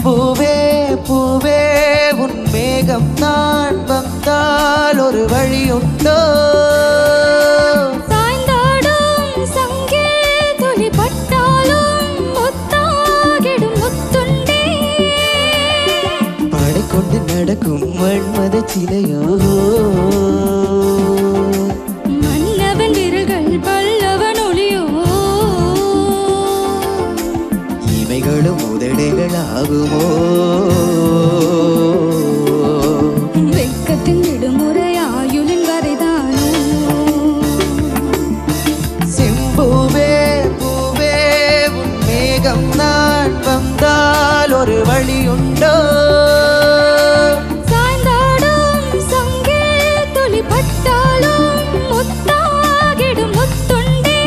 பூவே பூவே உன் மேகம் நான் வந்தால் ஒரு வழியுண்டோ சாய்ந்தாடும் சங்கே துளி பட்டாலும் முத்தாகிடும் முத்துண்டே பாடிக்கொண்டு நடக்கும் மன்மத சிலையோ மன்னவன் விரல்கள் பல்லவன் ஒளியோ இவைகளும் உதடுகளாகுமோ வெட்கத்தின் விடுமுறை ஆயுளின் வரைதானோ செம்பூவே பூவே உன் மேகம் நான் வந்தால் ஒரு வழியுண்டோ சாய்ந்தாடும் சங்கே துளி பட்டாலும் முத்தாகிடும் முத்துண்டே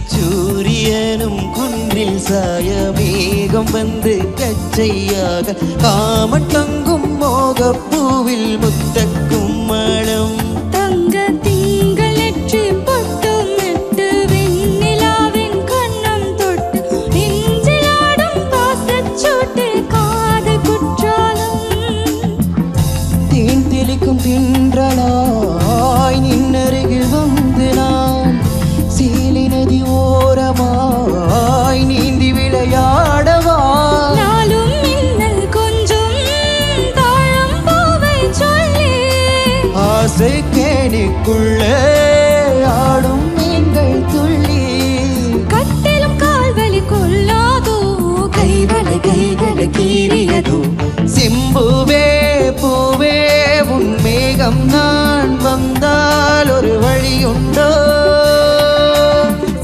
அந்திச்சூரியனும் குன்றில் சாய மேகம் வந்து கச்சையாக காமட்டங்கும் மோகப்பூவில் முத்தக்கும் மனம் தங்க திங்கள் நெற்றி பொட்டும் இட்டு வெண்ணிலாவின் கண்ணம் தொட்டு நெஞ்சிலாடும் பாசச்சூட்டு காதல் குற்றாலம் தேன் தெளிக்கும் தின்றலாய் நின்னருகில் வந்து நான் சீலி நதி ஓரமாய் நீந்தி விளையாடவா நாளும் மின்னல் கொஞ்சம் தாழம் பூவை சொல்லி ஆசை கேணிக்குள்ளே ஆடும் மீன்கள் துள்ளி கட்டிலும் கால்வலி கொள்ளாதோ கைகளை கீறியதோ செம்பூவே பூவே உன் மேகம் நான் வந்தால் ஒரு வழியுண்டோ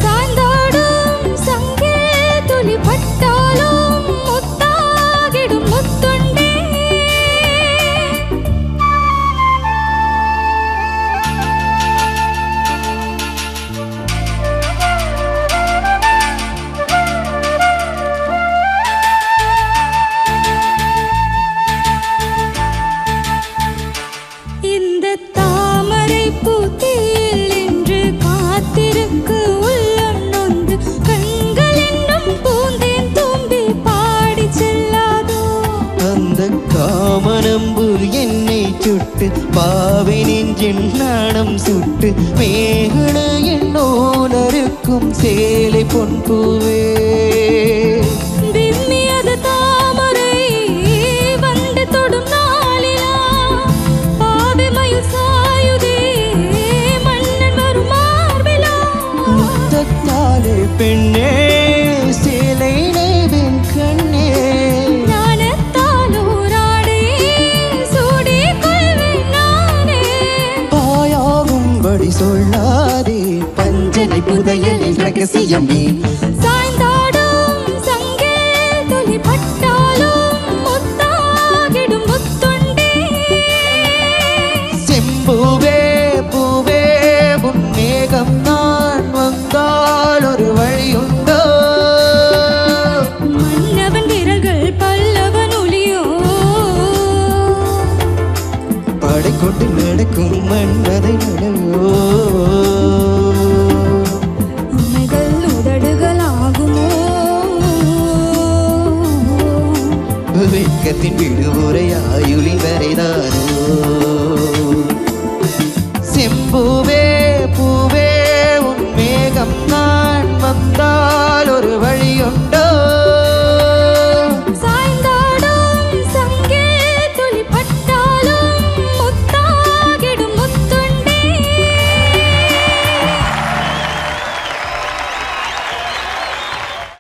சாய்ந்தாடும் சங்கே துளி பட்டாலும் முத்தாகிடும் முத்துண்டே இந்த தாமரை பூத்தியில் என்று காத்திருக்கு உள்ளம் நொந்து கண்கள் என்னும் பூந்தேன் தும்பி பாடி செல்லாதோ அந்த காமனம்பு என்னை சுட்டு பாவை நெஞ்சின் நாணம் சுட்டு மேகன என்னோனருக்கும் சேலை பொன் பூவே விம்மியது தாமரை வந்து தொடும் நாளிலா பாவை மயில் சாயுதே மன்னன் வரும் மார்பிலா முத்தத்தாலே பெண்ணே சேலை நெய்வேன் கண்ணே ஞானத்தாலோராடே சூடிக் கொள்வேன் நானே பாயாகும்படி சொல்லாதே பஞ்சனை புதையலில் ரகசியமே சாய்ந்தாடும் சங்கே துளி பட்டாலும் முத்தாகிடும் முத்துண்டே செம்பூவே பூவே உன் மேகம் நான் வந்தால் ஒரு வழியுண்டோ மன்னவன் விரல்கள் பல்லவன் ஒளியோ படைக்கொண்டு நடக்கும் மன்மதை நனவோ உமைகள் உதடுகளாகுமோ வெட்கத்தின் விடுமுறை ஆயுளின் வரைதானோ செம்பூவே